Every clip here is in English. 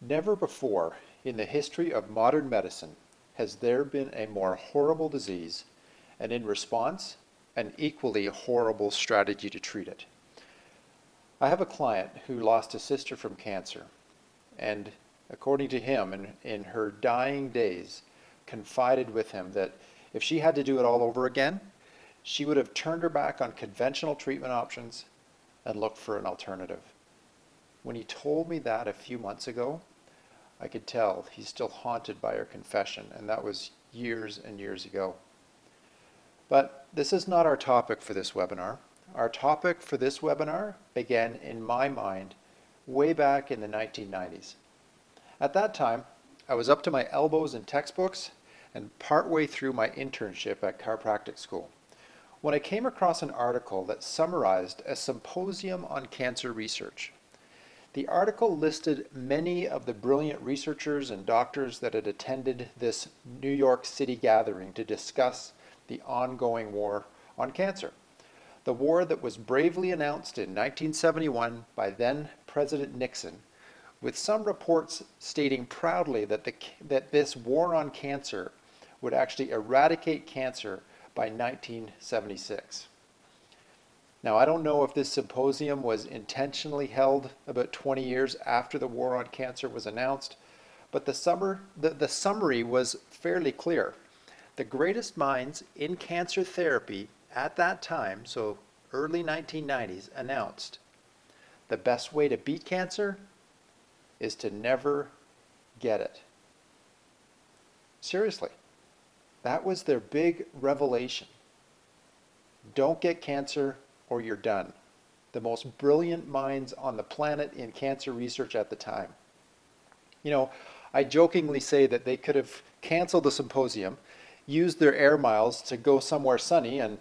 Never before in the history of modern medicine has there been a more horrible disease, and in response, an equally horrible strategy to treat it. I have a client who lost a sister from cancer, and according to him, in her dying days, confided with him that if she had to do it all over again, she would have turned her back on conventional treatment options and looked for an alternative. When he told me that a few months ago, I could tell he's still haunted by her confession, and that was years and years ago. But this is not our topic for this webinar. Our topic for this webinar began in my mind way back in the 1990s. At that time, I was up to my elbows in textbooks and partway through my internship at chiropractic school when I came across an article that summarized a symposium on cancer research. The article listed many of the brilliant researchers and doctors that had attended this New York City gathering to discuss the ongoing war on cancer. The war that was bravely announced in 1971 by then President Nixon, with some reports stating proudly that this war on cancer would actually eradicate cancer by 1976. Now, I don't know if this symposium was intentionally held about 20 years after the war on cancer was announced, but the summary was fairly clear. The greatest minds in cancer therapy at that time, so early 1990s, announced the best way to beat cancer is to never get it. Seriously, that was their big revelation. Don't get cancer or you're done. The most brilliant minds on the planet in cancer research at the time. You know, I jokingly say that they could have canceled the symposium, used their air miles to go somewhere sunny and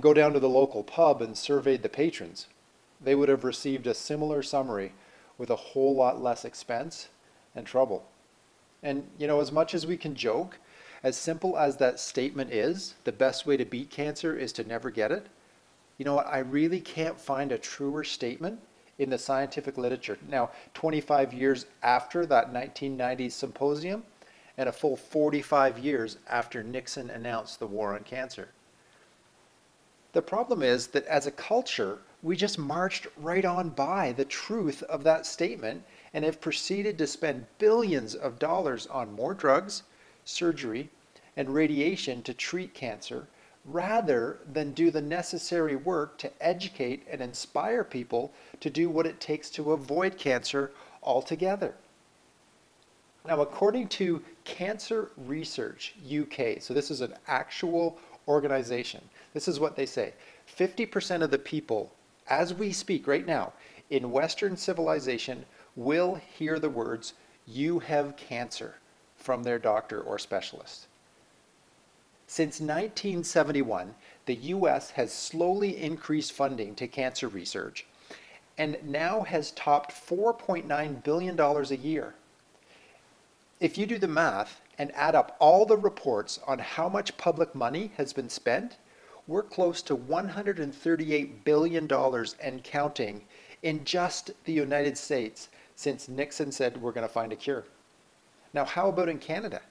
go down to the local pub and surveyed the patrons. They would have received a similar summary with a whole lot less expense and trouble. And you know, as much as we can joke, as simple as that statement is, the best way to beat cancer is to never get it, you know what, I really can't find a truer statement in the scientific literature. Now, 25 years after that 1990s symposium, and a full 45 years after Nixon announced the war on cancer. The problem is that as a culture, we just marched right on by the truth of that statement and have proceeded to spend billions of dollars on more drugs, surgery, and radiation to treat cancer, rather than do the necessary work to educate and inspire people to do what it takes to avoid cancer altogether. Now, according to Cancer Research UK, so this is an actual organization, this is what they say: 50% of the people, as we speak right now, in Western civilization will hear the words, "You have cancer," from their doctor or specialist. Since 1971, the US has slowly increased funding to cancer research and now has topped $4.9 billion a year. If you do the math and add up all the reports on how much public money has been spent, we're close to $138 billion and counting in just the United States since Nixon said we're going to find a cure. Now, how about in Canada?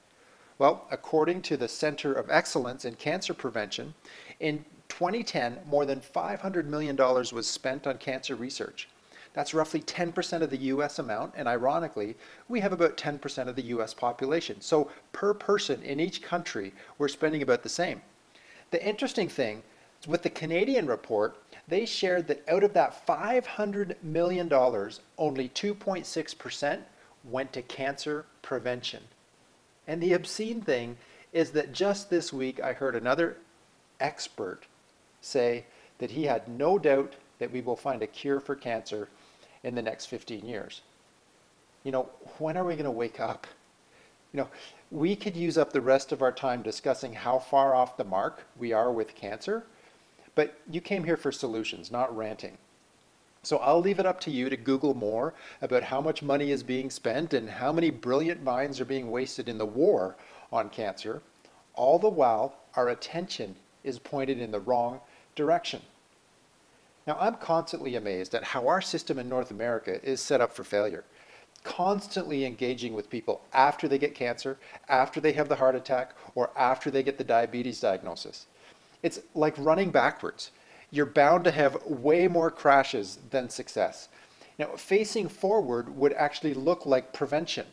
Well, according to the Center of Excellence in Cancer Prevention, in 2010, more than $500 million was spent on cancer research. That's roughly 10% of the US amount, and ironically, we have about 10% of the US population. So per person in each country, we're spending about the same. The interesting thing is with the Canadian report, they shared that out of that $500 million, only 2.6% went to cancer prevention. And the obscene thing is that just this week, I heard another expert say that he had no doubt that we will find a cure for cancer in the next 15 years. You know, when are we going to wake up? You know, we could use up the rest of our time discussing how far off the mark we are with cancer, but you came here for solutions, not ranting. So I'll leave it up to you to Google more about how much money is being spent and how many brilliant minds are being wasted in the war on cancer, all the while our attention is pointed in the wrong direction. Now, I'm constantly amazed at how our system in North America is set up for failure. constantly engaging with people after they get cancer, after they have the heart attack, or after they get the diabetes diagnosis. It's like running backwards. You're bound to have way more crashes than success. Now, facing forward would actually look like prevention.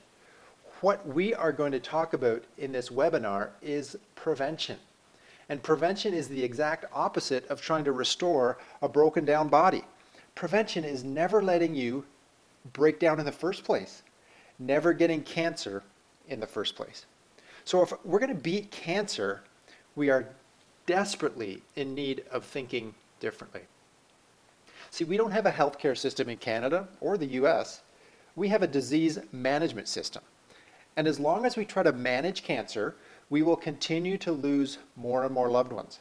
What we are going to talk about in this webinar is prevention. And prevention is the exact opposite of trying to restore a broken down body. Prevention is never letting you break down in the first place, never getting cancer in the first place. So if we're going to beat cancer, we are desperately in need of thinking differently. See, we don't have a healthcare system in Canada or the US. We have a disease management system. And as long as we try to manage cancer, we will continue to lose more and more loved ones.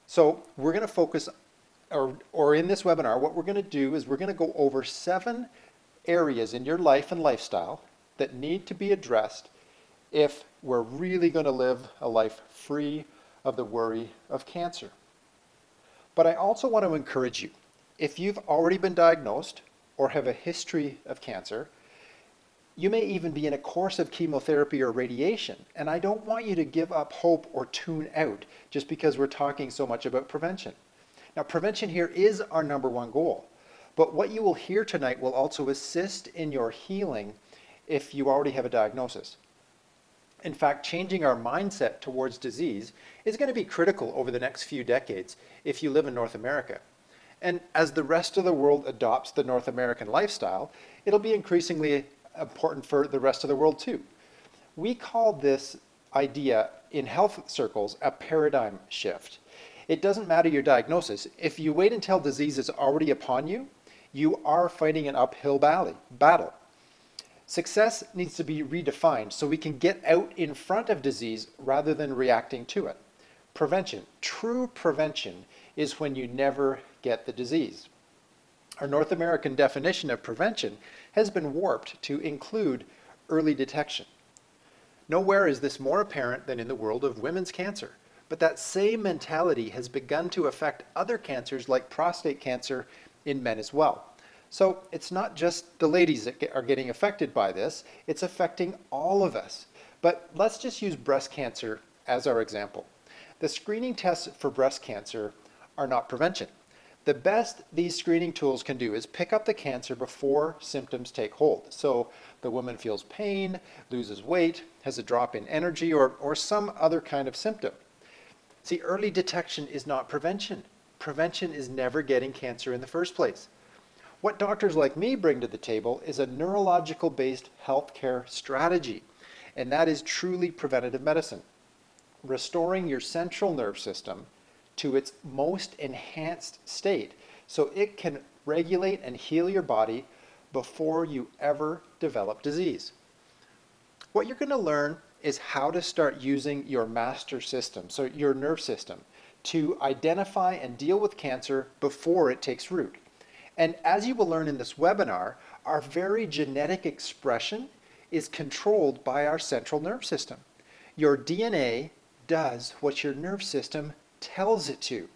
So we're going to focus, or in this webinar, what we're going to do is we're going to go over 7 areas in your life and lifestyle that need to be addressed if we're really going to live a life free of the worry of cancer. But I also want to encourage you, if you've already been diagnosed or have a history of cancer, you may even be in a course of chemotherapy or radiation, and I don't want you to give up hope or tune out just because we're talking so much about prevention. Now, prevention here is our #1 goal. But what you will hear tonight will also assist in your healing if you already have a diagnosis. In fact, changing our mindset towards disease is going to be critical over the next few decades if you live in North America. And as the rest of the world adopts the North American lifestyle, it'll be increasingly important for the rest of the world too. We call this idea in health circles a paradigm shift. It doesn't matter your diagnosis. If you wait until disease is already upon you, you are fighting an uphill battle. Success needs to be redefined so we can get out in front of disease rather than reacting to it. Prevention, true prevention, is when you never get the disease. Our North American definition of prevention has been warped to include early detection. Nowhere is this more apparent than in the world of women's cancer, but that same mentality has begun to affect other cancers like prostate cancer in men as well. So it's not just the ladies that are getting affected by this, it's affecting all of us. But let's just use breast cancer as our example. The screening tests for breast cancer are not prevention. The best these screening tools can do is pick up the cancer before symptoms take hold. So the woman feels pain, loses weight, has a drop in energy, or some other kind of symptom. See, early detection is not prevention. Prevention is never getting cancer in the first place. What doctors like me bring to the table is a neurological-based healthcare strategy, and that is truly preventative medicine. Restoring your central nerve system to its most enhanced state so it can regulate and heal your body before you ever develop disease. What you're going to learn is how to start using your master system, so your nerve system, to identify and deal with cancer before it takes root. And as you will learn in this webinar, our very genetic expression is controlled by our central nerve system. Your DNA does what your nerve system tells it to.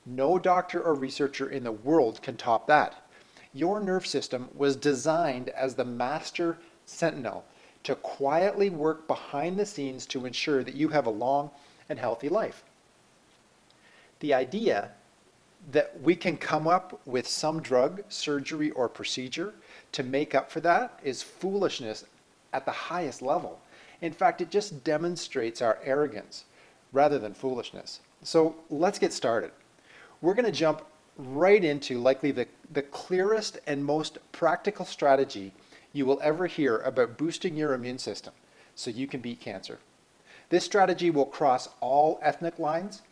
No doctor or researcher in the world can top that. Your nerve system was designed as the master sentinel to quietly work behind the scenes to ensure that you have a long and healthy life. The idea that we can come up with some drug, surgery, or procedure to make up for that is foolishness at the highest level. In fact, it just demonstrates our arrogance rather than foolishness. So let's get started. We're going to jump right into likely the clearest and most practical strategy you will ever hear about boosting your immune system so you can beat cancer. This strategy will cross all ethnic lines,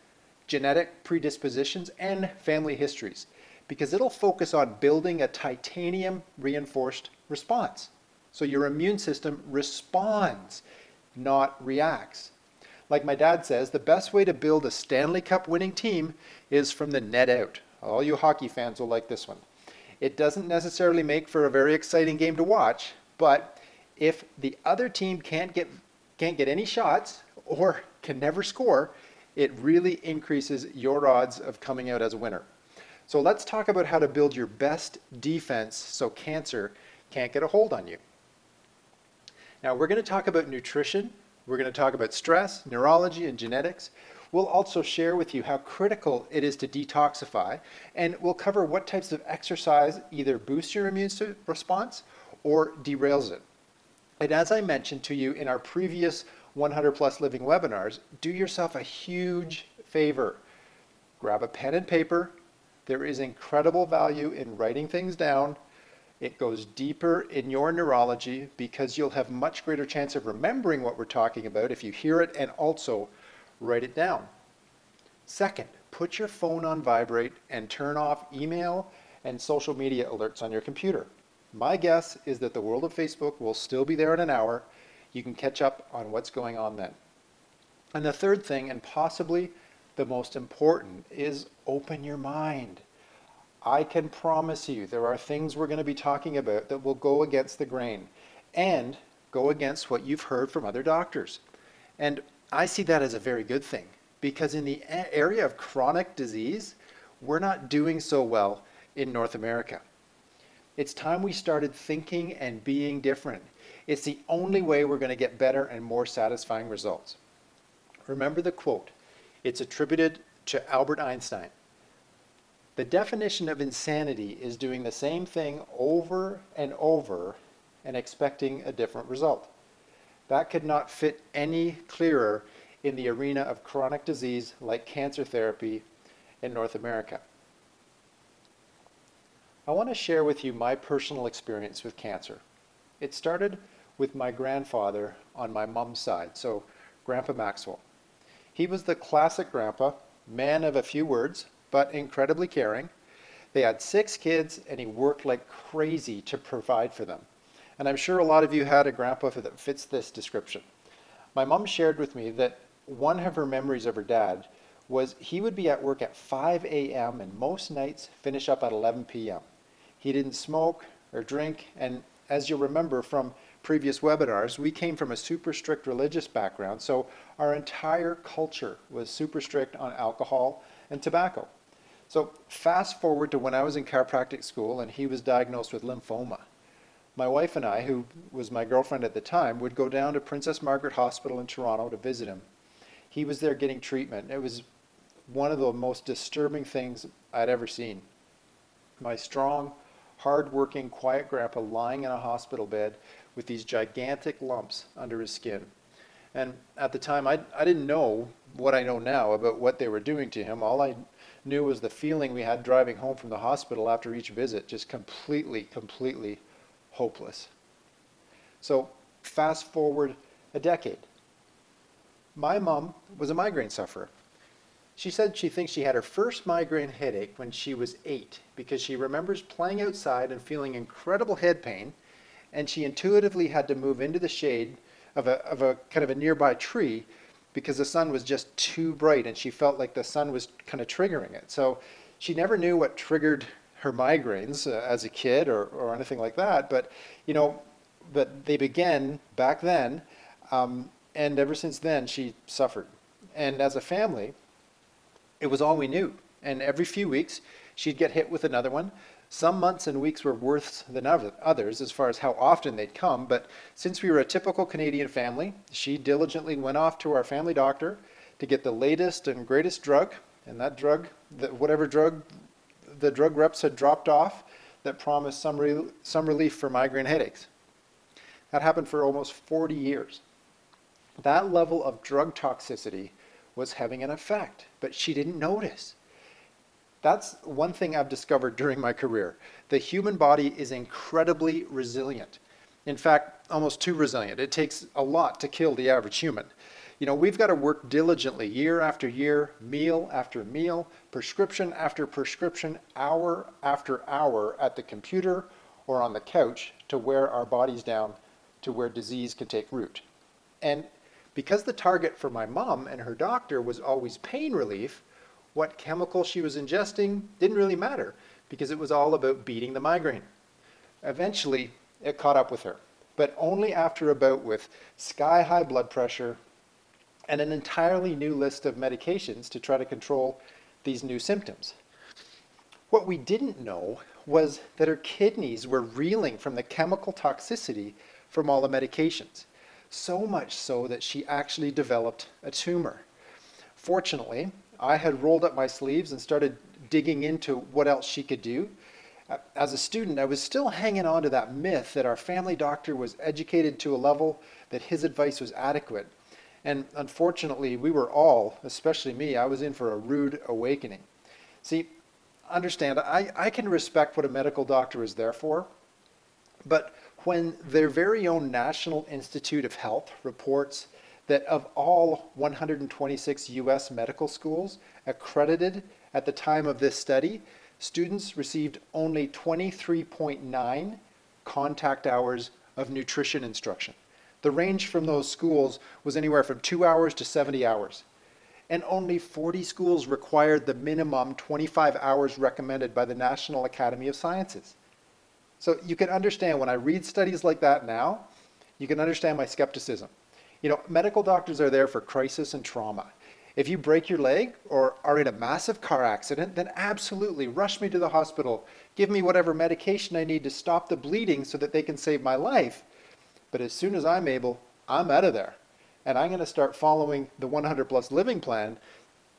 genetic predispositions, and family histories because it'll focus on building a titanium reinforced response. So your immune system responds, not reacts. Like my dad says, the best way to build a Stanley Cup winning team is from the net out. All you hockey fans will like this one. It doesn't necessarily make for a very exciting game to watch, but if the other team can't get any shots or can never score, it really increases your odds of coming out as a winner. So let's talk about how to build your best defense so cancer can't get a hold on you. Now we're going to talk about nutrition, we're going to talk about stress, neurology, and genetics. We'll also share with you how critical it is to detoxify, and we'll cover what types of exercise either boosts your immune response or derails it. And as I mentioned to you in our previous 100 Plus Living webinars, do yourself a huge favor. Grab a pen and paper. There is incredible value in writing things down. It goes deeper in your neurology because you'll have much greater chance of remembering what we're talking about if you hear it and also write it down. Second, put your phone on vibrate and turn off email and social media alerts on your computer. My guess is that the world of Facebook will still be there in an hour. You can catch up on what's going on then. And the third thing, and possibly the most important, is open your mind. I can promise you there are things we're going to be talking about that will go against the grain and go against what you've heard from other doctors. And I see that as a very good thing, because in the area of chronic disease, we're not doing so well in North America. It's time we started thinking and being different. It's the only way we're going to get better and more satisfying results. Remember the quote. It's attributed to Albert Einstein. The definition of insanity is doing the same thing over and over and expecting a different result. That could not fit any clearer in the arena of chronic disease like cancer therapy in North America. I want to share with you my personal experience with cancer. It started with my grandfather on my mom's side, so Grandpa Maxwell. He was the classic grandpa, man of a few words, but incredibly caring. They had 6 kids and he worked like crazy to provide for them. And I'm sure a lot of you had a grandpa that fits this description. My mom shared with me that one of her memories of her dad was he would be at work at 5 a.m. and most nights finish up at 11 p.m. He didn't smoke or drink, and as you'll remember from previous webinars, we came from a super strict religious background, so our entire culture was super strict on alcohol and tobacco. So fast forward to when I was in chiropractic school and he was diagnosed with lymphoma. My wife and I, who was my girlfriend at the time, would go down to Princess Margaret Hospital in Toronto to visit him. He was there getting treatment. It was one of the most disturbing things I'd ever seen. My strong, hard-working, quiet grandpa lying in a hospital bed with these gigantic lumps under his skin. And at the time, I didn't know what I know now about what they were doing to him. All I knew was the feeling we had driving home from the hospital after each visit, just completely hopeless. So fast forward a decade. My mom was a migraine sufferer. She said she thinks she had her first migraine headache when she was 8 because she remembers playing outside and feeling incredible head pain, and she intuitively had to move into the shade of a kind of a nearby tree because the sun was just too bright and she felt like the sun was kind of triggering it. So she never knew what triggered her migraines as a kid or anything like that, but but they began back then, and ever since then she suffered. And as a family, it was all we knew. And every few weeks, she'd get hit with another one. Some months and weeks were worse than others as far as how often they'd come. But since we were a typical Canadian family, she diligently went off to our family doctor to get the latest and greatest drug. And that drug, whatever drug the drug reps had dropped off, that promised some relief for migraine headaches. That happened for almost 40 years. That level of drug toxicity was having an effect, but she didn't notice. That's one thing I've discovered during my career. The human body is incredibly resilient. In fact, almost too resilient. It takes a lot to kill the average human. We've got to work diligently year after year, meal after meal, prescription after prescription, hour after hour at the computer or on the couch to wear our bodies down to where disease can take root. And because the target for my mom and her doctor was always pain relief, what chemical she was ingesting didn't really matter because it was all about beating the migraine. Eventually, it caught up with her, but only after a bout with sky-high blood pressure and an entirely new list of medications to try to control these new symptoms. What we didn't know was that her kidneys were reeling from the chemical toxicity from all the medications. So much so that she actually developed a tumor. Fortunately, I had rolled up my sleeves and started digging into what else she could do. As a student, I was still hanging on to that myth that our family doctor was educated to a level that his advice was adequate. And unfortunately, we were all, especially me, I was in for a rude awakening. See, understand, I can respect what a medical doctor is there for, but when their very own National Institute of Health reports that of all 126 US medical schools accredited at the time of this study, students received only 23.9 contact hours of nutrition instruction. The range from those schools was anywhere from 2 hours to 70 hours. And only 40 schools required the minimum 25 hours recommended by the National Academy of Sciences. So you can understand when I read studies like that now, you can understand my skepticism. You know, medical doctors are there for crisis and trauma. If you break your leg or are in a massive car accident, then absolutely rush me to the hospital. Give me whatever medication I need to stop the bleeding so that they can save my life. But as soon as I'm able, I'm out of there. And I'm going to start following the 100 plus living plan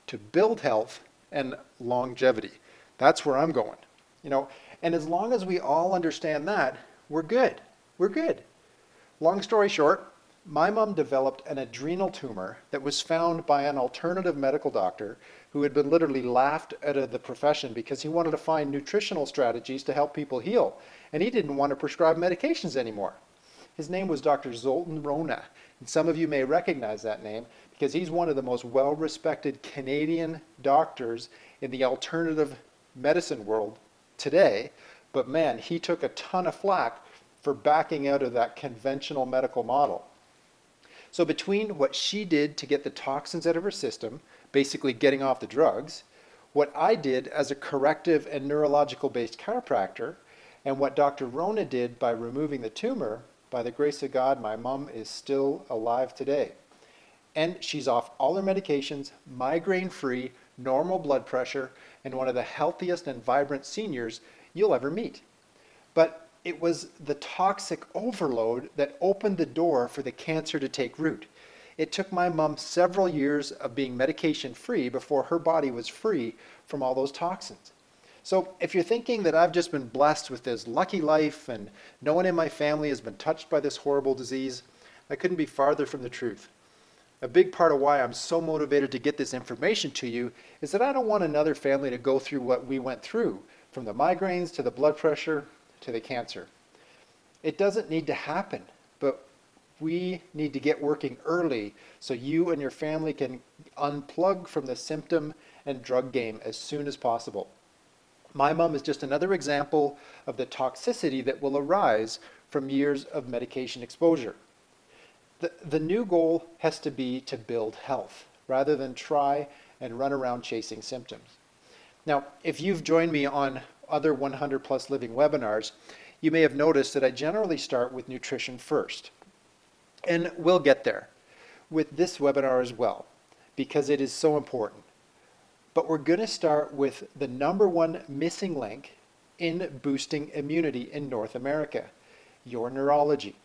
to build health and longevity. That's where I'm going. You know, and as long as we all understand that, we're good. We're good. Long story short, my mom developed an adrenal tumor that was found by an alternative medical doctor who had been literally laughed out of the profession because he wanted to find nutritional strategies to help people heal. And he didn't want to prescribe medications anymore. His name was Dr. Zoltan Rona. And some of you may recognize that name because he's one of the most well-respected Canadian doctors in the alternative medicine world today. But man, he took a ton of flack for backing out of that conventional medical model. So between what she did to get the toxins out of her system, basically getting off the drugs, what I did as a corrective and neurological-based chiropractor, and what Dr. Rona did by removing the tumor, by the grace of God, my mom is still alive today. And she's off all her medications, migraine-free, normal blood pressure, and one of the healthiest and vibrant seniors you'll ever meet. But it was the toxic overload that opened the door for the cancer to take root. It took my mom several years of being medication-free before her body was free from all those toxins. So if you're thinking that I've just been blessed with this lucky life and no one in my family has been touched by this horrible disease, I couldn't be farther from the truth. A big part of why I'm so motivated to get this information to you is that I don't want another family to go through what we went through, from the migraines to the blood pressure to the cancer. It doesn't need to happen, but we need to get working early so you and your family can unplug from the symptom and drug game as soon as possible. My mom is just another example of the toxicity that will arise from years of medication exposure. The new goal has to be to build health rather than try and run around chasing symptoms. Now, if you've joined me on other 100 plus living webinars, you may have noticed that I generally start with nutrition first. And we'll get there with this webinar as well, because it is so important. But we're going to start with the #1 missing link in boosting immunity in North America, your neurology.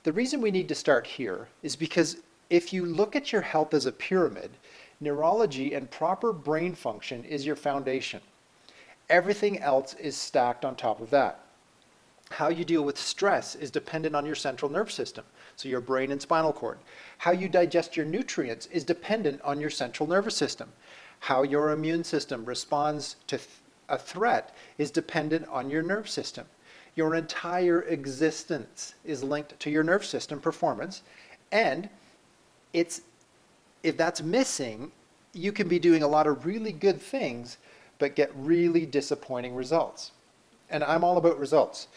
The reason we need to start here is because if you look at your health as a pyramid, neurology and proper brain function is your foundation. Everything else is stacked on top of that. How you deal with stress is dependent on your central nervous system, so your brain and spinal cord. How you digest your nutrients is dependent on your central nervous system. How your immune system responds to a threat is dependent on your nerve system. Your entire existence is linked to your nerve system performance, and if that's missing, you can be doing a lot of really good things but get really disappointing results. And I'm all about results.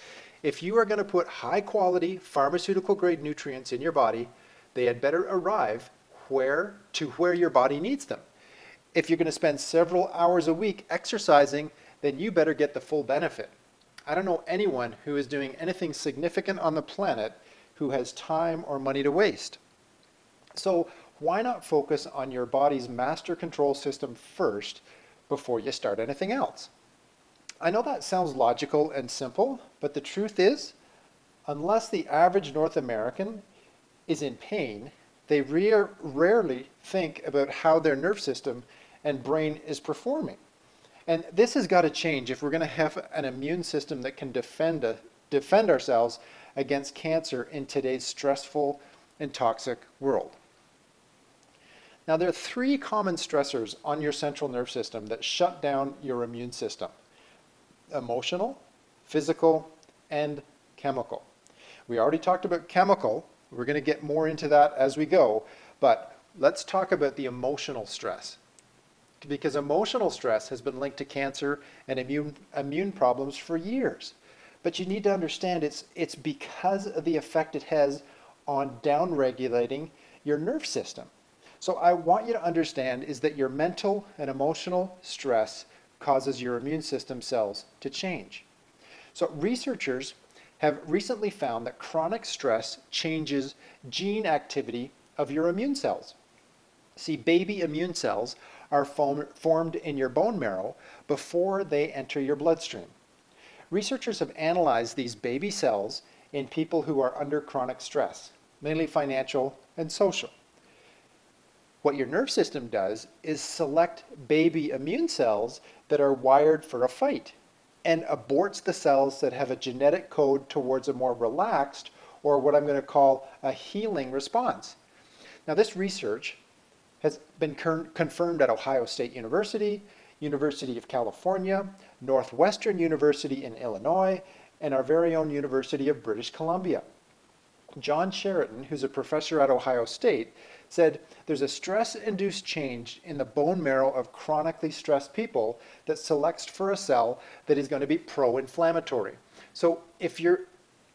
If you are going to put high quality pharmaceutical grade nutrients in your body, they had better arrive where your body needs them. If you're going to spend several hours a week exercising, then you better get the full benefit. I don't know anyone who is doing anything significant on the planet who has time or money to waste. So why not focus on your body's master control system first before you start anything else? I know that sounds logical and simple, but the truth is, unless the average North American is in pain, they rarely think about how their nerve system and brain is performing. And this has got to change if we're going to have an immune system that can defend ourselves against cancer in today's stressful and toxic world. Now, there are three common stressors on your central nerve system that shut down your immune system: emotional, physical, and chemical. We already talked about chemical. We're going to get more into that as we go, but let's talk about the emotional stress. Because emotional stress has been linked to cancer and immune problems for years. But you need to understand it's because of the effect it has on downregulating your nerve system. So I want you to understand is that your mental and emotional stress causes your immune system cells to change. So researchers have recently found that chronic stress changes gene activity of your immune cells. See, baby immune cells are formed in your bone marrow before they enter your bloodstream. Researchers have analyzed these baby cells in people who are under chronic stress, mainly financial and social. What your nerve system does is select baby immune cells that are wired for a fight and aborts the cells that have a genetic code towards a more relaxed, or what I'm going to call a healing response. Now, this research has been confirmed at Ohio State University, University of California, Northwestern University in Illinois, and our very own University of British Columbia. John Sheraton, who's a professor at Ohio State, said there's a stress-induced change in the bone marrow of chronically stressed people that selects for a cell that is going to be pro-inflammatory. So if you're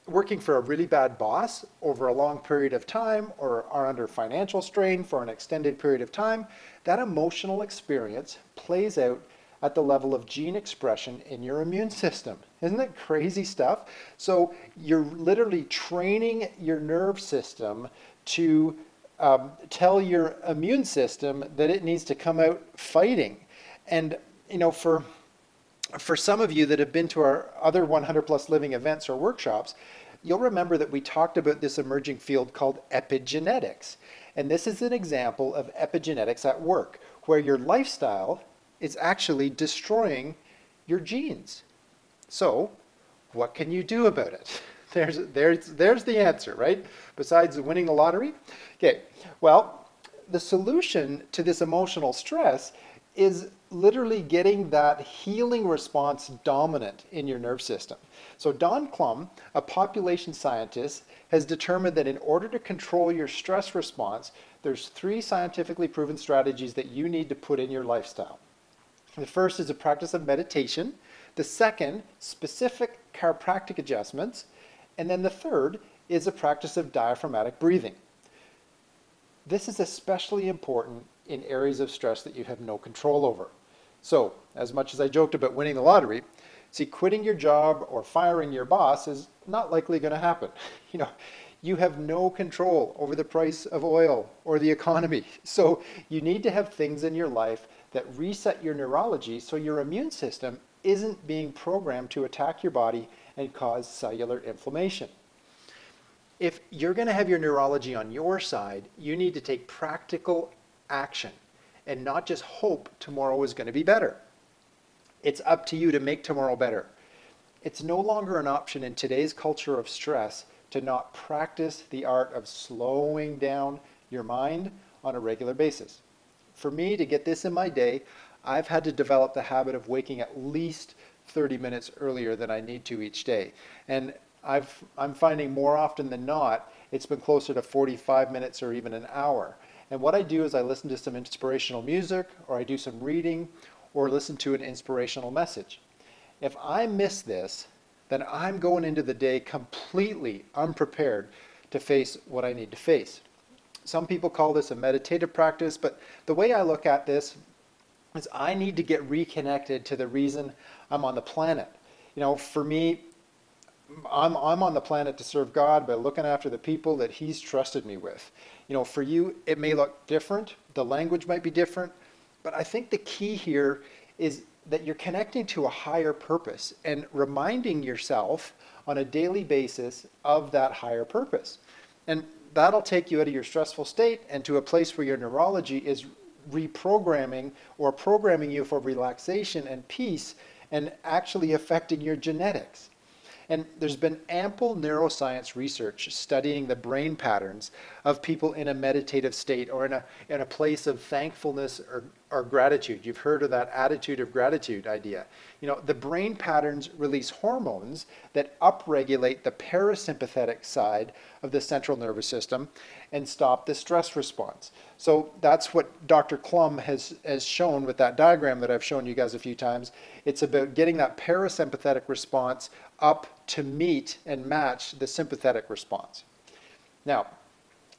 working for a really bad boss over a long period of time, or are under financial strain for an extended period of time, that emotional experience plays out at the level of gene expression in your immune system. Isn't that crazy stuff? So you're literally training your nerve system to tell your immune system that it needs to come out fighting. And you know, for some of you that have been to our other 100 plus living events or workshops, you'll remember that we talked about this emerging field called epigenetics. And this is an example of epigenetics at work, where your lifestyle is actually destroying your genes. So what can you do about it? There's the answer, right? Besides winning the lottery? Okay, well, the solution to this emotional stress is literally getting that healing response dominant in your nerve system. So Don Klum, a population scientist, has determined that in order to control your stress response, there's three scientifically proven strategies that you need to put in your lifestyle. The first is a practice of meditation. The second, specific chiropractic adjustments. And then the third is a practice of diaphragmatic breathing. This is especially important in areas of stress that you have no control over. So, as much as I joked about winning the lottery, see, quitting your job or firing your boss is not likely going to happen. You know, you have no control over the price of oil or the economy. So you need to have things in your life that reset your neurology so your immune system isn't being programmed to attack your body and cause cellular inflammation. If you're going to have your neurology on your side, you need to take practical action and not just hope tomorrow is going to be better. It's up to you to make tomorrow better. It's no longer an option in today's culture of stress to not practice the art of slowing down your mind on a regular basis. For me, to get this in my day, I've had to develop the habit of waking at least 30 minutes earlier than I need to each day. And I'm finding more often than not, it's been closer to 45 minutes or even an hour. And what I do is I listen to some inspirational music, or I do some reading, or listen to an inspirational message. If I miss this, then I'm going into the day completely unprepared to face what I need to face. Some people call this a meditative practice, but the way I look at this is I need to get reconnected to the reason I'm on the planet. You know, for me, I'm on the planet to serve God by looking after the people that He's trusted me with. You know, for you, it may look different. The language might be different. But I think the key here is that you're connecting to a higher purpose and reminding yourself on a daily basis of that higher purpose. And that'll take you out of your stressful state and to a place where your neurology is reprogramming or programming you for relaxation and peace and actually affecting your genetics. And there's been ample neuroscience research studying the brain patterns of people in a meditative state or in a place of thankfulness or gratitude. You've heard of that attitude of gratitude idea. You know, the brain patterns release hormones that upregulate the parasympathetic side of the central nervous system and stop the stress response. So that's what Dr. Klum has shown with that diagram that I've shown you guys a few times. It's about getting that parasympathetic response up to meet and match the sympathetic response. Now,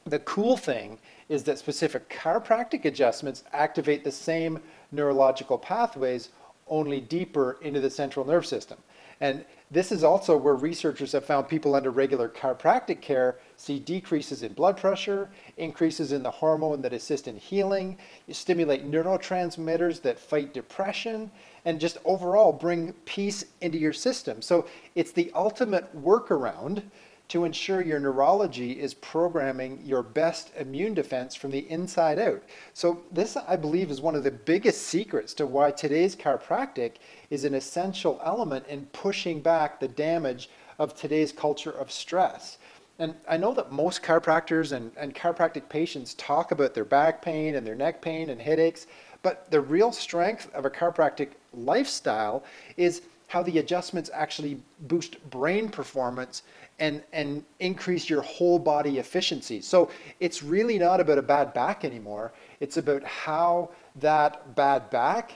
the cool thing is that specific chiropractic adjustments activate the same neurological pathways, only deeper into the central nervous system. And this is also where researchers have found people under regular chiropractic care see decreases in blood pressure, increases in the hormone that assist in healing, you stimulate neurotransmitters that fight depression, and just overall bring peace into your system. So it's the ultimate workaround to ensure your neurology is programming your best immune defense from the inside out. So this, I believe, is one of the biggest secrets to why today's chiropractic is an essential element in pushing back the damage of today's culture of stress. And I know that most chiropractors and chiropractic patients talk about their back pain and their neck pain and headaches, but the real strength of a chiropractic lifestyle is how the adjustments actually boost brain performance and increase your whole body efficiency. So it's really not about a bad back anymore. It's about how that bad back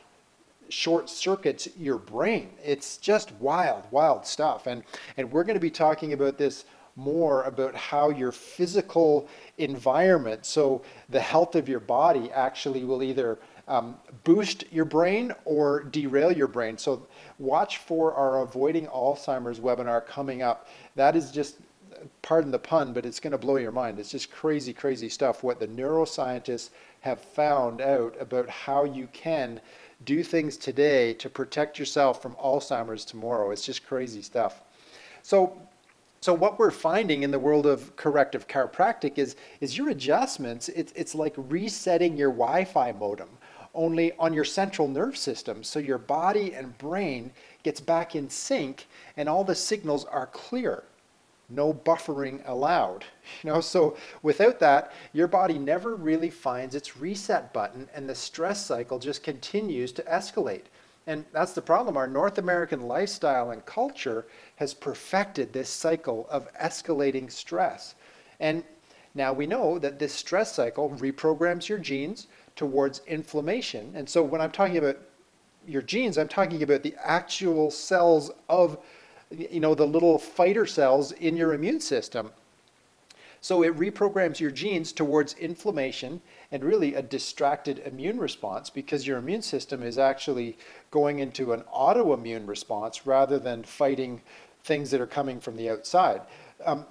short circuits your brain. It's just wild, wild stuff. And we're going to be talking about this more, about how your physical environment, so the health of your body, actually will either boost your brain or derail your brain. So watch for our Avoiding Alzheimer's webinar coming up. That is just, pardon the pun, but it's going to blow your mind. It's just crazy, crazy stuff what the neuroscientists have found out about how you can do things today to protect yourself from Alzheimer's tomorrow. It's just crazy stuff. So what we're finding in the world of corrective chiropractic is your adjustments, it's like resetting your Wi-Fi modem, only on your central nerve system, so your body and brain gets back in sync and all the signals are clear. No buffering allowed. You know, so without that, your body never really finds its reset button and the stress cycle just continues to escalate. And that's the problem. Our North American lifestyle and culture has perfected this cycle of escalating stress. And now we know that this stress cycle reprograms your genes towards inflammation. And so when I'm talking about your genes, I'm talking about the actual cells of, you know, the little fighter cells in your immune system. So it reprograms your genes towards inflammation and really a distracted immune response, because your immune system is actually going into an autoimmune response rather than fighting things that are coming from the outside.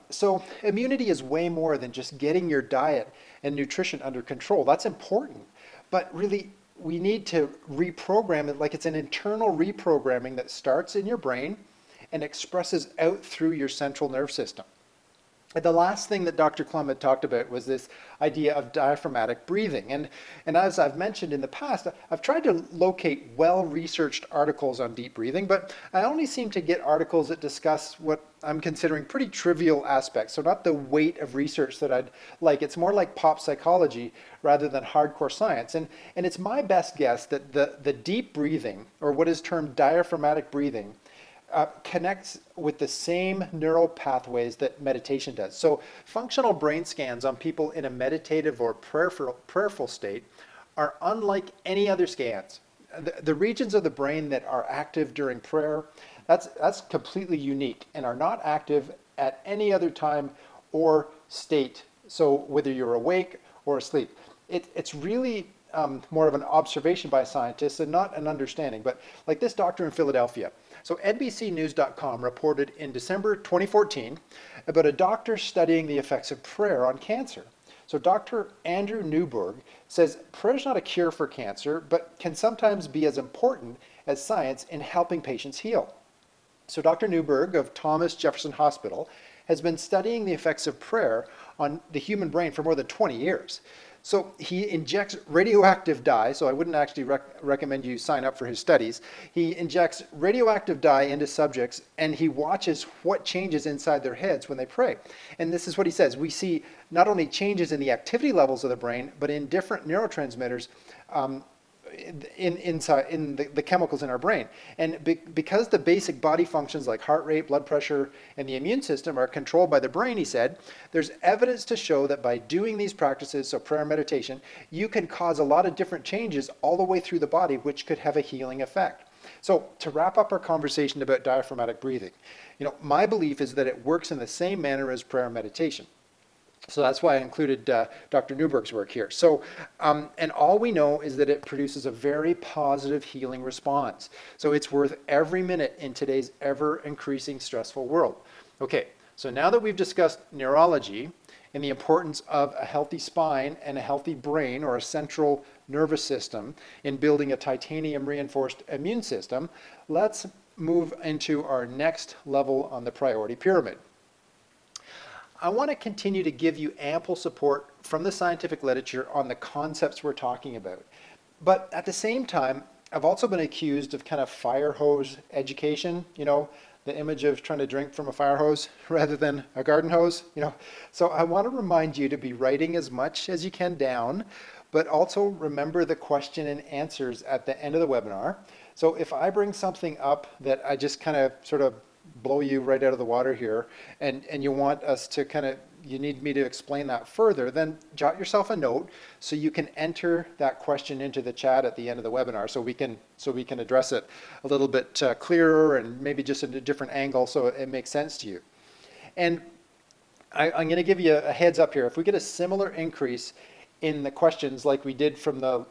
So immunity is way more than just getting your diet and nutrition under control. That's important, but really we need to reprogram it like it's an internal reprogramming that starts in your brain and expresses out through your central nerve system. The last thing that Dr. Klum had talked about was this idea of diaphragmatic breathing. And as I've mentioned in the past, I've tried to locate well-researched articles on deep breathing, but I only seem to get articles that discuss what I'm considering pretty trivial aspects. So not the weight of research that I'd like. It's more like pop psychology rather than hardcore science. And it's my best guess that the deep breathing, or what is termed diaphragmatic breathing, connects with the same neural pathways that meditation does. So functional brain scans on people in a meditative or prayerful state are unlike any other scans. The regions of the brain that are active during prayer, that's completely unique and are not active at any other time or state. So whether you're awake or asleep, it's really more of an observation by scientists and not an understanding. But like this doctor in Philadelphia. So NBCnews.com reported in December 2014 about a doctor studying the effects of prayer on cancer. So Dr. Andrew Newberg says prayer is not a cure for cancer, but can sometimes be as important as science in helping patients heal. So Dr. Newberg of Thomas Jefferson Hospital has been studying the effects of prayer on the human brain for more than 20 years. So he injects radioactive dye, so I wouldn't actually recommend you sign up for his studies. He injects radioactive dye into subjects and he watches what changes inside their heads when they pray. And this is what he says: we see not only changes in the activity levels of the brain, but in different neurotransmitters in the chemicals in our brain. And because the basic body functions like heart rate, blood pressure, and the immune system are controlled by the brain, he said, there's evidence to show that by doing these practices, so prayer and meditation, you can cause a lot of different changes all the way through the body, which could have a healing effect. So to wrap up our conversation about diaphragmatic breathing, my belief is that it works in the same manner as prayer and meditation. So that's why I included Dr. Newberg's work here. So, and all we know is that it produces a very positive healing response. So it's worth every minute in today's ever-increasing stressful world. Okay, so now that we've discussed neurology and the importance of a healthy spine and a healthy brain or a central nervous system in building a titanium-reinforced immune system, let's move into our next level on the priority pyramid. I want to continue to give you ample support from the scientific literature on the concepts we're talking about. But at the same time, I've also been accused of kind of fire hose education, the image of trying to drink from a fire hose rather than a garden hose, So I want to remind you to be writing as much as you can down, but also remember the question and answers at the end of the webinar. So if I bring something up that I just kind of sort of blow you right out of the water here, and you want us to you need me to explain that further, then jot yourself a note so you can enter that question into the chat at the end of the webinar so we can address it a little bit clearer and maybe just in a different angle so it makes sense to you. And I'm going to give you a heads up here. If we get a similar increase in the questions like we did from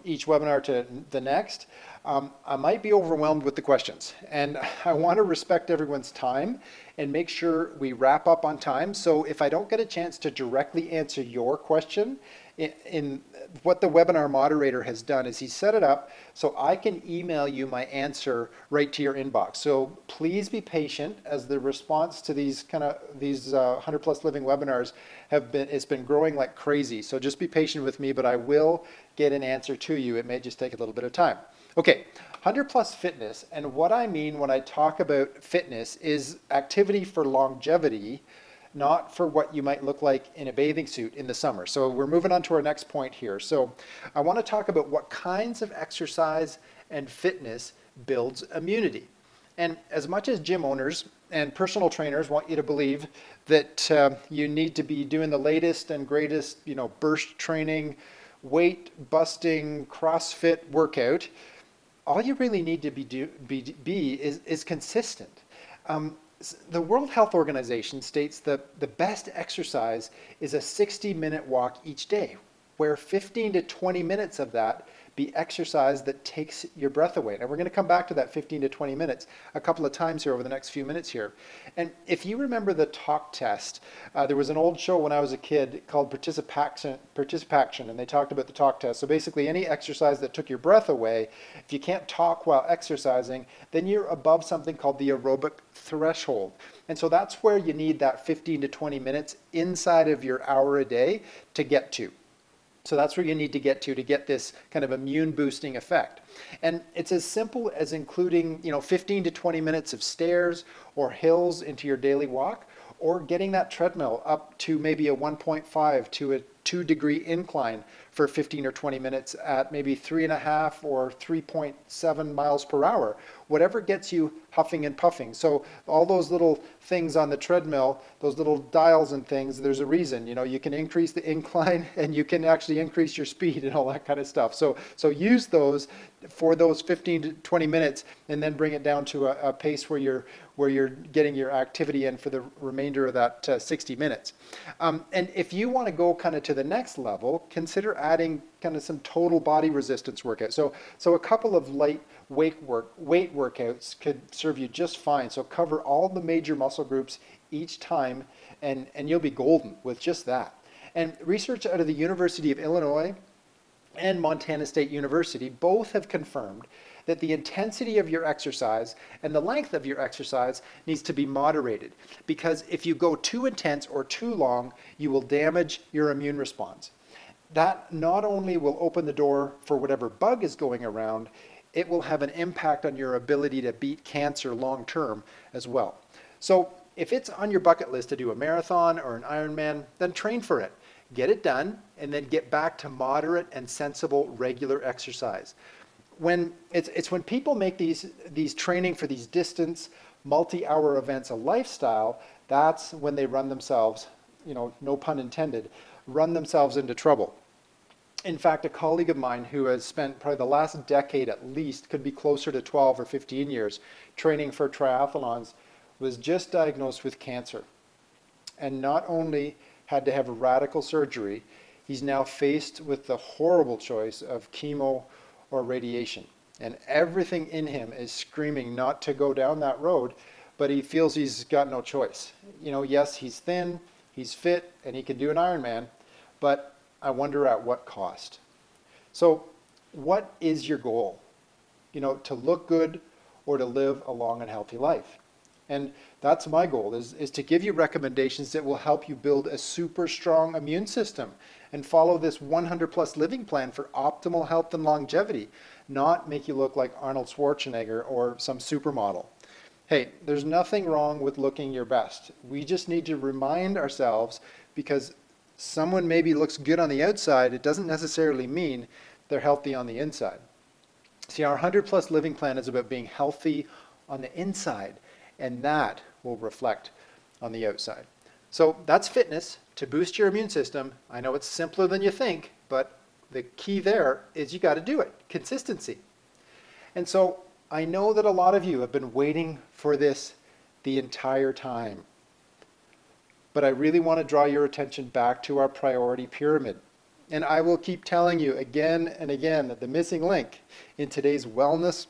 each webinar to the next, I might be overwhelmed with the questions, and I want to respect everyone's time and make sure we wrap up on time. So if I don't get a chance to directly answer your question, in what the webinar moderator has done is he set it up so I can email you my answer right to your inbox. So please be patient as the response to these 100 plus living webinars it's been growing like crazy. So just be patient with me, but I will get an answer to you. It may just take a little bit of time. Okay, 100 plus fitness, and what I mean when I talk about fitness is activity for longevity, not for what you might look like in a bathing suit in the summer. So we're moving on to our next point here. So I want to talk about what kinds of exercise and fitness builds immunity. And as much as gym owners and personal trainers want you to believe that you need to be doing the latest and greatest, burst training, weight busting, CrossFit workout, all you really need to be is consistent. The World Health Organization states that the best exercise is a 60-minute walk each day, where 15 to 20 minutes of that be exercise that takes your breath away. And we're going to come back to that 15 to 20 minutes a couple of times here over the next few minutes here. And if you remember the talk test, there was an old show when I was a kid called Participation, and they talked about the talk test. So basically any exercise that took your breath away, if you can't talk while exercising, then you're above something called the aerobic threshold. And so that's where you need that 15 to 20 minutes inside of your hour a day to get to. So that's where you need to get this kind of immune boosting effect. And it's as simple as including, 15 to 20 minutes of stairs or hills into your daily walk, or getting that treadmill up to maybe a 1.5 to a 2-degree incline for 15 or 20 minutes at maybe 3.5 or 3.7 miles per hour, whatever gets you huffing and puffing. So all those little things on the treadmill, those little dials and things, there's a reason. You can increase the incline and you can actually increase your speed and all that kind of stuff. So use those for those 15 to 20 minutes and then bring it down to a pace where you're getting your activity in for the remainder of that 60 minutes. And if you want to go kind of to the next level, consider adding kind of some total body resistance workout. So a couple of light weight workouts could serve you just fine. So cover all the major muscle groups each time and you'll be golden with just that. And research out of the University of Illinois and Montana State University both have confirmed that the intensity of your exercise and the length of your exercise needs to be moderated, because if you go too intense or too long, you will damage your immune response. That not only will open the door for whatever bug is going around, it will have an impact on your ability to beat cancer long term as well. So if it's on your bucket list to do a marathon or an Ironman, then train for it. Get it done, and then get back to moderate and sensible regular exercise. When it's when people make these training for these distance, multi-hour events a lifestyle, that's when they run themselves, no pun intended, run themselves into trouble. In fact, a colleague of mine who has spent probably the last decade at least, could be closer to 12 or 15 years, training for triathlons, was just diagnosed with cancer. And not only had to have a radical surgery, he's now faced with the horrible choice of chemo or radiation. And everything in him is screaming not to go down that road, but he feels he's got no choice. Yes, he's thin, he's fit, and he can do an Ironman, but I wonder at what cost. So what is your goal? To look good or to live a long and healthy life. And that's my goal, is to give you recommendations that will help you build a super strong immune system and follow this 100+ living plan for optimal health and longevity, not make you look like Arnold Schwarzenegger or some supermodel. Hey, there's nothing wrong with looking your best. We just need to remind ourselves, because someone maybe looks good on the outside, it doesn't necessarily mean they're healthy on the inside. See, our 100+ living plan is about being healthy on the inside, and that will reflect on the outside. So that's fitness to boost your immune system. I know it's simpler than you think, but the key there is you got to do it. Consistency. And so I know that a lot of you have been waiting for this the entire time. But I really want to draw your attention back to our priority pyramid. And I will keep telling you again and again that the missing link in today's wellness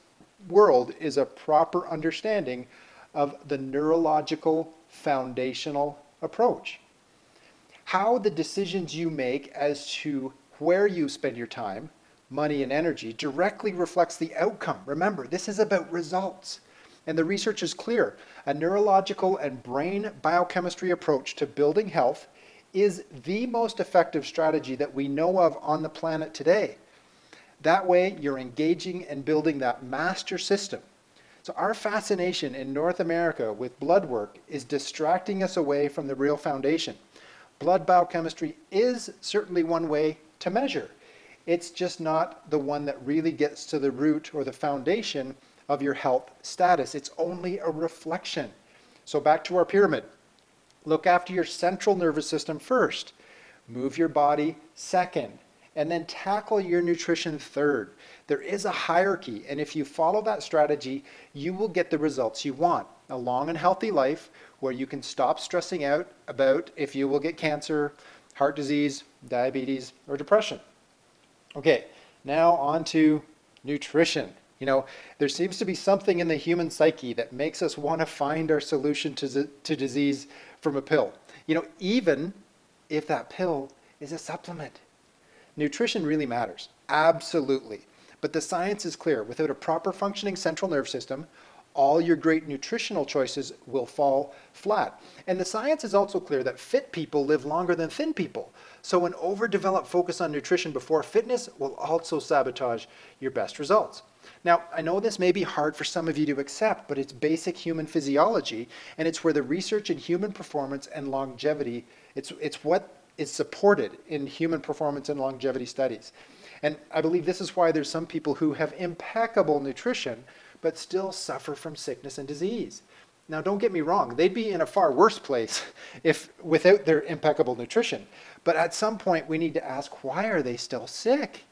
world is a proper understanding of the neurological foundational approach. How the decisions you make as to where you spend your time, money, and energy directly reflects the outcome. Remember, this is about results. And the research is clear. A neurological and brain biochemistry approach to building health is the most effective strategy that we know of on the planet today. That way, you're engaging and building that master system. So our fascination in North America with blood work is distracting us away from the real foundation. Blood biochemistry is certainly one way to measure. It's just not the one that really gets to the root or the foundation of your health status. It's only a reflection. So back to our pyramid. Look after your central nervous system first. Move your body second. And then tackle your nutrition third. There is a hierarchy, and if you follow that strategy, you will get the results you want. A long and healthy life where you can stop stressing out about if you will get cancer, heart disease, diabetes, or depression. Okay, now on to nutrition. There seems to be something in the human psyche that makes us want to find our solution to disease from a pill. Even if that pill is a supplement. Nutrition really matters, absolutely. But the science is clear. Without a proper functioning central nervous system, all your great nutritional choices will fall flat. And the science is also clear that fit people live longer than thin people. So an overdeveloped focus on nutrition before fitness will also sabotage your best results. Now, I know this may be hard for some of you to accept, but it's basic human physiology, and it's where the research in human performance and longevity, it's what is supported in human performance and longevity studies. And I believe this is why there's some people who have impeccable nutrition, but still suffer from sickness and disease. Now, don't get me wrong, they'd be in a far worse place if without their impeccable nutrition. But at some point, we need to ask, why are they still sick?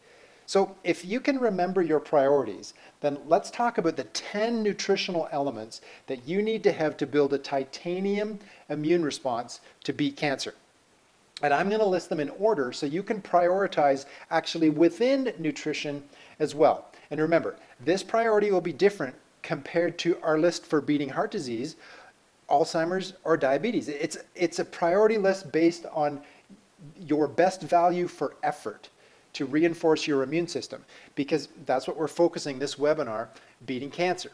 So if you can remember your priorities, then let's talk about the 10 nutritional elements that you need to have to build a titanium immune response to beat cancer. And I'm going to list them in order so you can prioritize actually within nutrition as well. And remember, this priority will be different compared to our list for beating heart disease, Alzheimer's, or diabetes. It's a priority list based on your best value for effort to reinforce your immune system, because that's what we're focusing this webinar, beating cancer.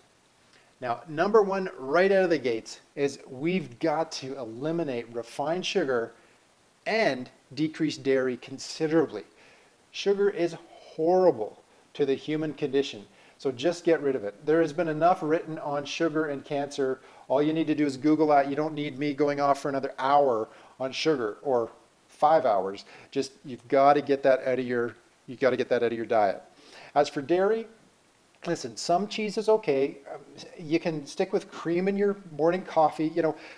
Now, number one, right out of the gates, is we've got to eliminate refined sugar and decrease dairy considerably. Sugar is horrible to the human condition, so just get rid of it. There has been enough written on sugar and cancer. All you need to do is Google that. You don't need me going off for another hour on sugar or 5 hours. Just, you've got to get that out of your diet. As for dairy, listen, some cheese is okay. You can stick with cream in your morning coffee,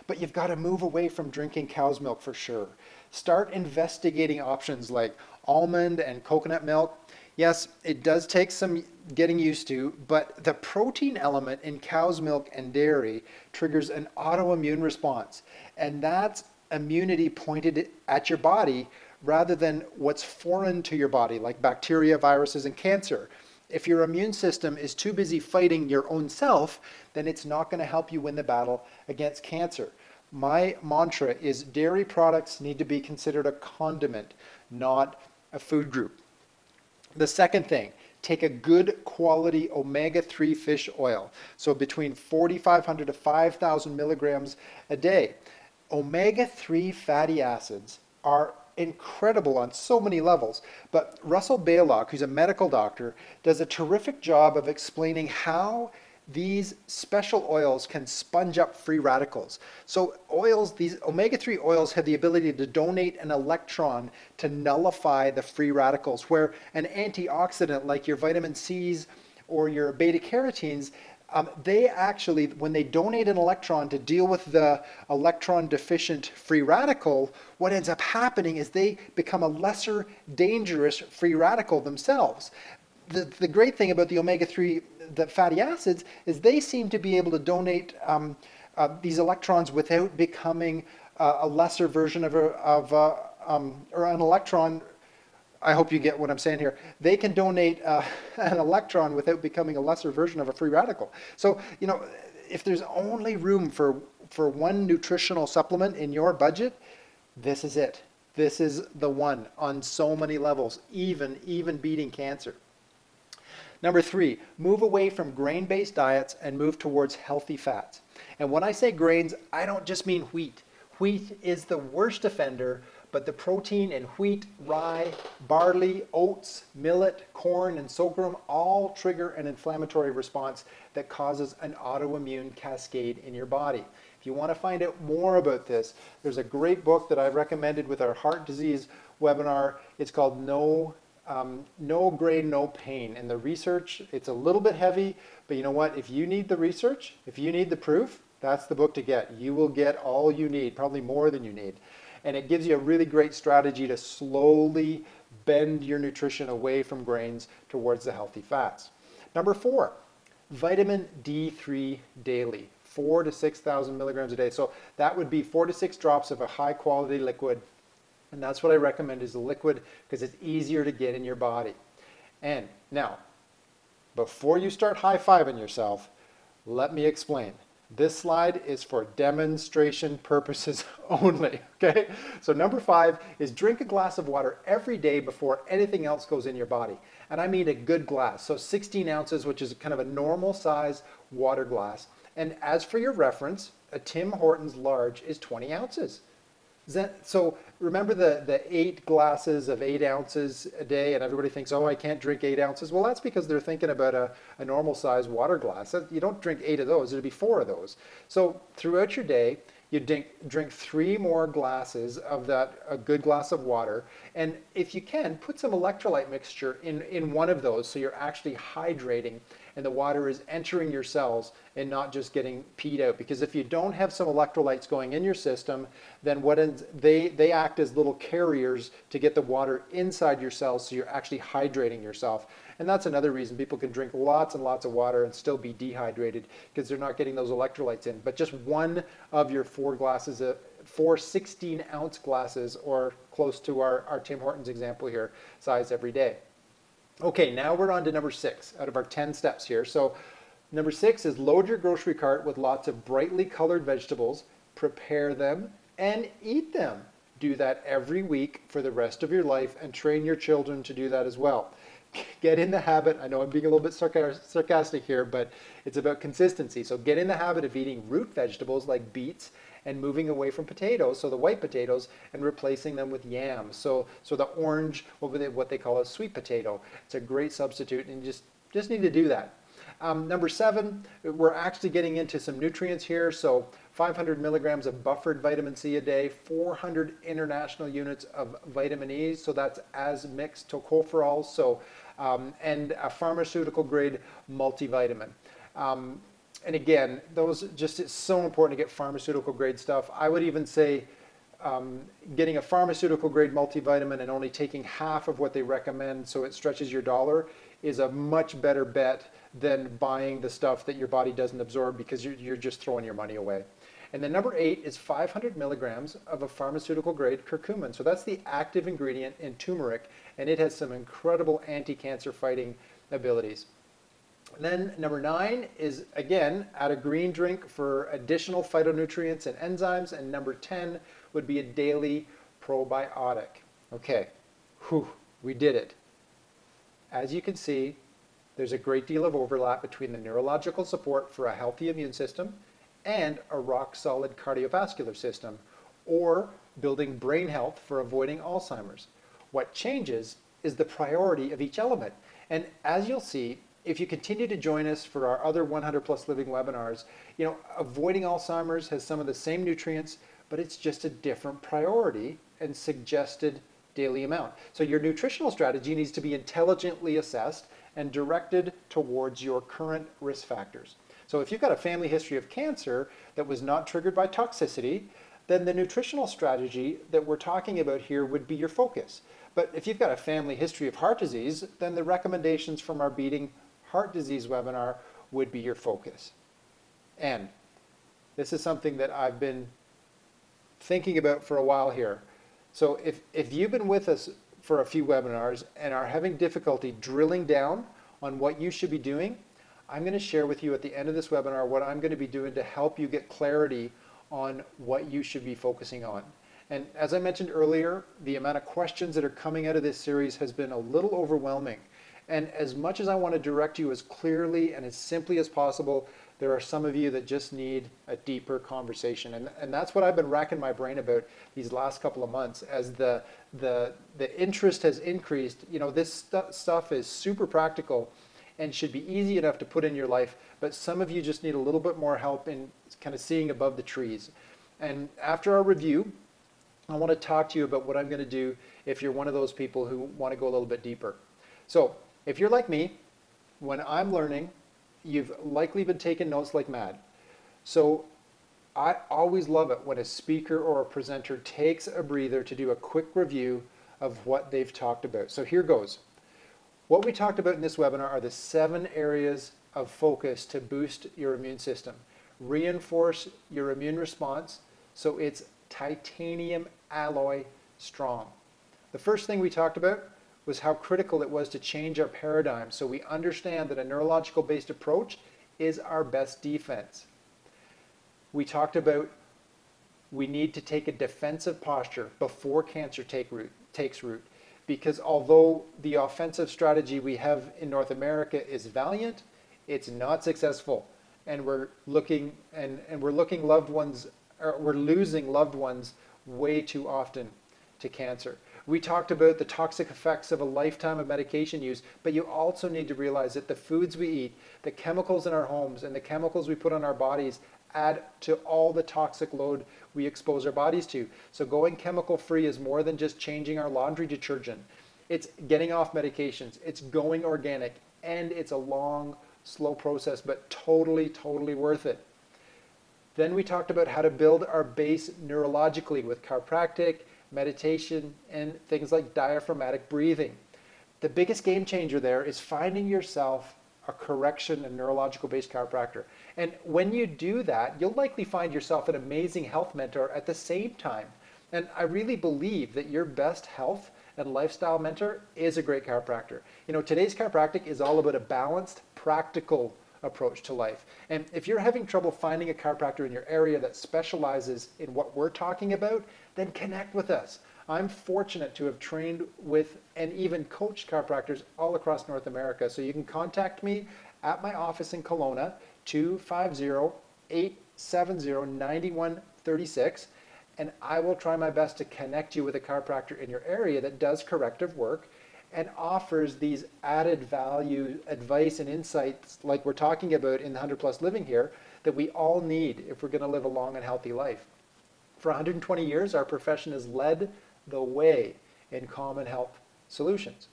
but you've got to move away from drinking cow's milk for sure. Start investigating options like almond and coconut milk. Yes, it does take some getting used to, but the protein element in cow's milk and dairy triggers an autoimmune response. And that's immunity pointed at your body rather than what's foreign to your body, like bacteria, viruses, and cancer. If your immune system is too busy fighting your own self, then it's not going to help you win the battle against cancer. My mantra is dairy products need to be considered a condiment, not a food group. The second thing, take a good quality omega-3 fish oil. So between 4,500 to 5,000 milligrams a day. Omega-3 fatty acids are incredible on so many levels, but Russell Baylock, who's a medical doctor, does a terrific job of explaining how these special oils can sponge up free radicals. So oils, these omega-3 oils have the ability to donate an electron to nullify the free radicals, where an antioxidant like your vitamin C's or your beta carotenes, they actually, when they donate an electron to deal with the electron deficient free radical, what ends up happening is they become a lesser dangerous free radical themselves. The great thing about the omega-3, the fatty acids, is they seem to be able to donate these electrons without becoming a lesser version of or an electron. I hope you get what I'm saying here. They can donate an electron without becoming a lesser version of a free radical. So, if there's only room for one nutritional supplement in your budget, this is it. This is the one on so many levels, even beating cancer. Number 3, move away from grain-based diets and move towards healthy fats. And when I say grains, I don't just mean wheat. Wheat is the worst offender, but the protein in wheat, rye, barley, oats, millet, corn, and sorghum all trigger an inflammatory response that causes an autoimmune cascade in your body. If you want to find out more about this, there's a great book that I recommended with our heart disease webinar. It's called No Grain, No Pain. And the research, it's a little bit heavy, but you know what? If you need the research, if you need the proof, that's the book to get. You will get all you need, probably more than you need. And it gives you a really great strategy to slowly bend your nutrition away from grains towards the healthy fats. Number 4, vitamin D3 daily, 4,000 to 6,000 milligrams a day. So that would be 4 to 6 drops of a high quality liquid. And that's what I recommend is the liquid, because it's easier to get in your body. And now, before you start high-fiving yourself, let me explain. This slide is for demonstration purposes only, okay? So number 5 is drink a glass of water every day before anything else goes in your body. And I mean a good glass, so 16 ounces, which is kind of a normal size water glass. And as for your reference, a Tim Hortons large is 20 ounces. So remember the 8 glasses of 8 ounces a day, and everybody thinks, oh, I can't drink 8 ounces. Well, that's because they're thinking about a normal size water glass. You don't drink 8 of those, it'll be 4 of those. So throughout your day, you drink 3 more glasses of a good glass of water. And if you can, put some electrolyte mixture in one of those so you're actually hydrating and the water is entering your cells and not just getting peed out. Because if you don't have some electrolytes going in your system, then they act as little carriers to get the water inside your cells so you're actually hydrating yourself. And that's another reason people can drink lots and lots of water and still be dehydrated, because they're not getting those electrolytes in. But just one of your 4 glasses, 4 16-ounce glasses, or close to our Tim Hortons example here, size every day. Okay, now we're on to number 6 out of our 10 steps here. So number 6 is load your grocery cart with lots of brightly colored vegetables, prepare them, and eat them. Do that every week for the rest of your life and train your children to do that as well. Get in the habit, I know I'm being a little bit sarcastic here, but it's about consistency. So get in the habit of eating root vegetables like beets and moving away from potatoes, so the white potatoes, and replacing them with yams. So the orange, what they call a sweet potato. It's a great substitute, and you just need to do that. Number 7, we're actually getting into some nutrients here. So 500 milligrams of buffered vitamin C a day, 400 international units of vitamin E, so that's as mixed tocopherol, and a pharmaceutical grade multivitamin. And again, those just, it's so important to get pharmaceutical grade stuff. I would even say getting a pharmaceutical grade multivitamin and only taking half of what they recommend so it stretches your dollar is a much better bet than buying the stuff that your body doesn't absorb, because you're just throwing your money away. And then number 8 is 500 milligrams of a pharmaceutical grade curcumin. So that's the active ingredient in turmeric, and it has some incredible anti-cancer fighting abilities. And then number 9 is, again, add a green drink for additional phytonutrients and enzymes. And number 10 would be a daily probiotic. Okay, whew, we did it. As you can see, there's a great deal of overlap between the neurological support for a healthy immune system and a rock-solid cardiovascular system, or building brain health for avoiding Alzheimer's. What changes is the priority of each element. And as you'll see, if you continue to join us for our other 100 Plus Living webinars, avoiding Alzheimer's has some of the same nutrients, but it's just a different priority and suggested daily amount. So your nutritional strategy needs to be intelligently assessed and directed towards your current risk factors. So if you've got a family history of cancer that was not triggered by toxicity, then the nutritional strategy that we're talking about here would be your focus. But if you've got a family history of heart disease, then the recommendations from our Beating Heart Disease webinar would be your focus. And this is something that I've been thinking about for a while here. So if you've been with us for a few webinars and are having difficulty drilling down on what you should be doing, I'm going to share with you at the end of this webinar what I'm going to be doing to help you get clarity on what you should be focusing on. And as I mentioned earlier, the amount of questions that are coming out of this series has been a little overwhelming. And as much as I want to direct you as clearly and as simply as possible, there are some of you that just need a deeper conversation. And that's what I've been racking my brain about these last couple of months. As the interest has increased, this stuff is super practical and should be easy enough to put in your life, but some of you just need a little bit more help in kind of seeing above the trees. And after our review, I want to talk to you about what I'm going to do if you're one of those people who want to go a little bit deeper. So if you're like me, when I'm learning, you've likely been taking notes like mad. So I always love it when a speaker or a presenter takes a breather to do a quick review of what they've talked about. So here goes. What we talked about in this webinar are the 7 areas of focus to boost your immune system. Reinforce your immune response so it's titanium alloy strong. The first thing we talked about was how critical it was to change our paradigm so we understand that a neurological based approach is our best defense. We talked about we need to take a defensive posture before cancer takes root, because although the offensive strategy we have in North America is valiant, it's not successful, and we're losing loved ones way too often to cancer. We talked about the toxic effects of a lifetime of medication use, but you also need to realize that the foods we eat, the chemicals in our homes, and the chemicals we put on our bodies add to all the toxic load we expose our bodies to. So going chemical free is more than just changing our laundry detergent. It's getting off medications, it's going organic, and it's a long, slow process, but totally, totally worth it. Then we talked about how to build our base neurologically with chiropractic, meditation, and things like diaphragmatic breathing. The biggest game changer there is finding yourself a correction and neurological based chiropractor. And when you do that, you'll likely find yourself an amazing health mentor at the same time. And I really believe that your best health and lifestyle mentor is a great chiropractor. Today's chiropractic is all about a balanced, practical approach to life. And if you're having trouble finding a chiropractor in your area that specializes in what we're talking about, then connect with us. I'm fortunate to have trained with and even coached chiropractors all across North America. So you can contact me at my office in Kelowna, 250-870-9136, and I will try my best to connect you with a chiropractor in your area that does corrective work and offers these added value advice and insights like we're talking about in the 100 Plus Living here that we all need if we're going to live a long and healthy life. For 120 years, our profession has led the way in common health solutions.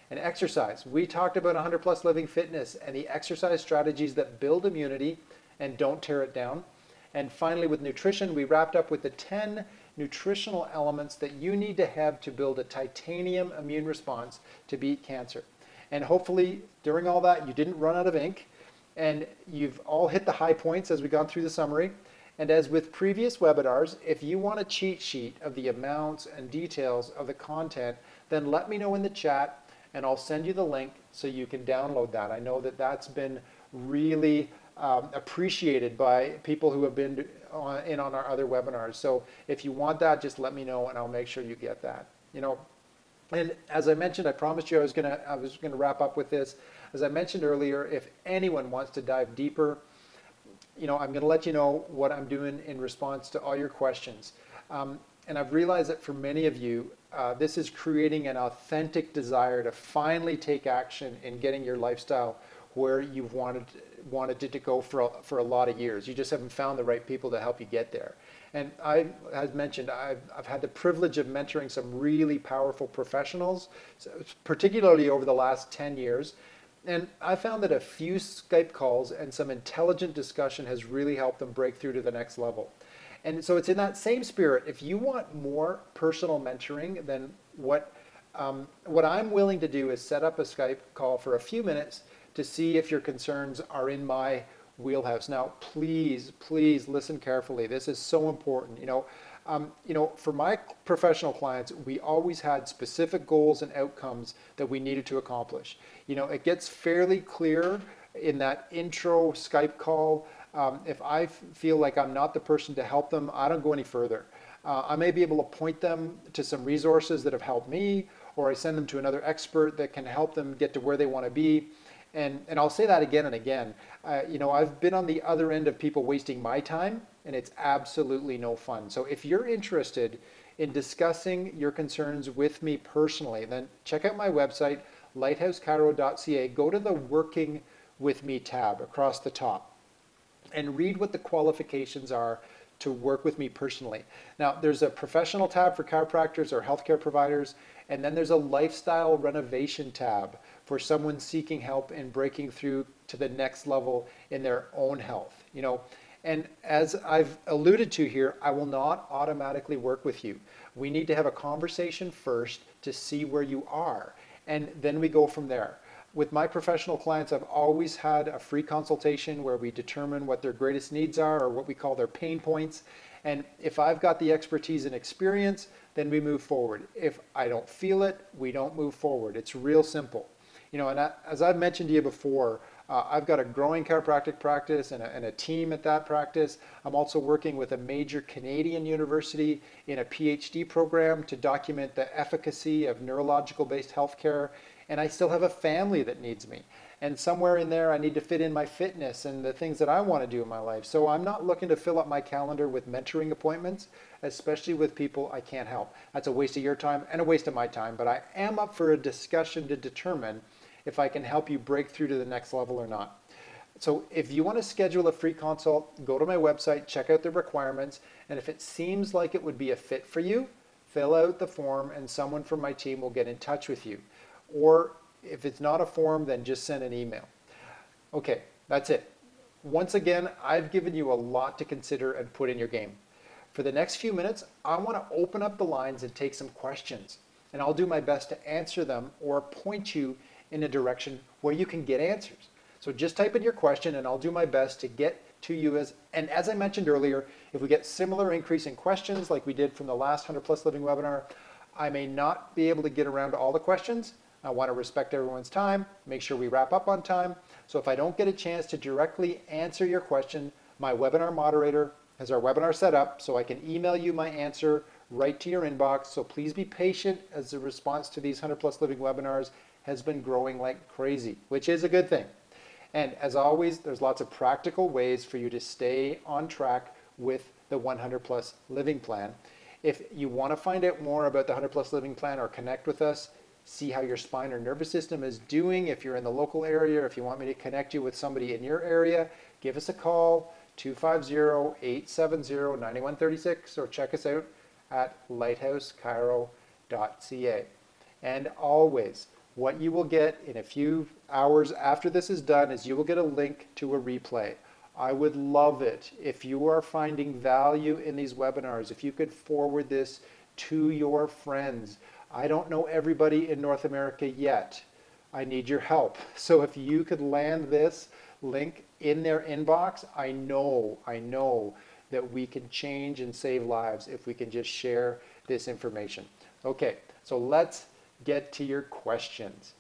And exercise. We talked about 100 Plus Living Fitness and the exercise strategies that build immunity and don't tear it down. And finally, with nutrition, we wrapped up with the 10 nutritional elements that you need to have to build a titanium immune response to beat cancer. And hopefully, during all that, you didn't run out of ink and you've all hit the high points as we've gone through the summary. And as with previous webinars, if you want a cheat sheet of the amounts and details of the content, then let me know in the chat and I'll send you the link so you can download that. I know that that's been really appreciated by people who have been in on our other webinars. So if you want that, just let me know and I'll make sure you get that. And as I mentioned, I promised you I was gonna wrap up with this. As I mentioned earlier, if anyone wants to dive deeper, I'm going to let you know what I'm doing in response to all your questions. And I've realized that for many of you, this is creating an authentic desire to finally take action in getting your lifestyle where you've wanted it to go for a lot of years. You just haven't found the right people to help you get there. And as mentioned, I've had the privilege of mentoring some really powerful professionals, particularly over the last 10 years. And I found that a few Skype calls and some intelligent discussion has really helped them break through to the next level. And so it's in that same spirit, if you want more personal mentoring, then what I'm willing to do is set up a Skype call for a few minutes to see if your concerns are in my wheelhouse. Now, please listen carefully. This is so important. For my professional clients, we always had specific goals and outcomes that we needed to accomplish. It gets fairly clear in that intro Skype call. If I feel like I'm not the person to help them, I don't go any further. I may be able to point them to some resources that have helped me, or I send them to another expert that can help them get to where they want to be. And I'll say that again and again. I've been on the other end of people wasting my time, and it's absolutely no fun. So if you're interested in discussing your concerns with me personally, then check out my website, lighthousechiro.ca. Go to the Working With Me tab across the top and read what the qualifications are to work with me personally. Now, there's a professional tab for chiropractors or healthcare providers, and then there's a lifestyle renovation tab for someone seeking help in breaking through to the next level in their own health. And as I've alluded to here, I will not automatically work with you. We need to have a conversation first to see where you are, and then we go from there. With my professional clients, I've always had a free consultation where we determine what their greatest needs are, or what we call their pain points. And if I've got the expertise and experience, then we move forward. If I don't feel it, we don't move forward. It's real simple. As I've mentioned to you before, I've got a growing chiropractic practice and a team at that practice. I'm also working with a major Canadian university in a PhD program to document the efficacy of neurological-based healthcare. And I still have a family that needs me. And somewhere in there, I need to fit in my fitness and the things that I want to do in my life. So I'm not looking to fill up my calendar with mentoring appointments, especially with people I can't help. That's a waste of your time and a waste of my time. But I am up for a discussion to determine if I can help you break through to the next level or not. So if you want to schedule a free consult, go to my website, check out the requirements, and if it seems like it would be a fit for you, fill out the form and someone from my team will get in touch with you. Or if it's not a form, then just send an email. Okay, that's it. Once again, I've given you a lot to consider and put in your game. For the next few minutes, I want to open up the lines and take some questions. And I'll do my best to answer them or point you in a direction where you can get answers. So just type in your question and I'll do my best to get to you and as I mentioned earlier, if we get similar increase in questions like we did from the last 100 Plus Living webinar, I may not be able to get around to all the questions. I want to respect everyone's time, make sure we wrap up on time. So if I don't get a chance to directly answer your question, my webinar moderator has our webinar set up so I can email you my answer right to your inbox. So please be patient as the response to these 100 Plus Living webinars has been growing like crazy, which is a good thing. And as always, there's lots of practical ways for you to stay on track with the 100 Plus Living Plan. If you want to find out more about the 100 Plus Living Plan or connect with us, see how your spine or nervous system is doing, if you're in the local area, or if you want me to connect you with somebody in your area, give us a call, 250-870-9136, or check us out at lighthousechiro.ca. And always, what you will get in a few hours after this is done is you will get a link to a replay. I would love it if you are finding value in these webinars, if you could forward this to your friends. I don't know everybody in North America yet. I need your help. So if you could land this link in their inbox, I know that we can change and save lives if we can just share this information. Okay, so let's get to your questions.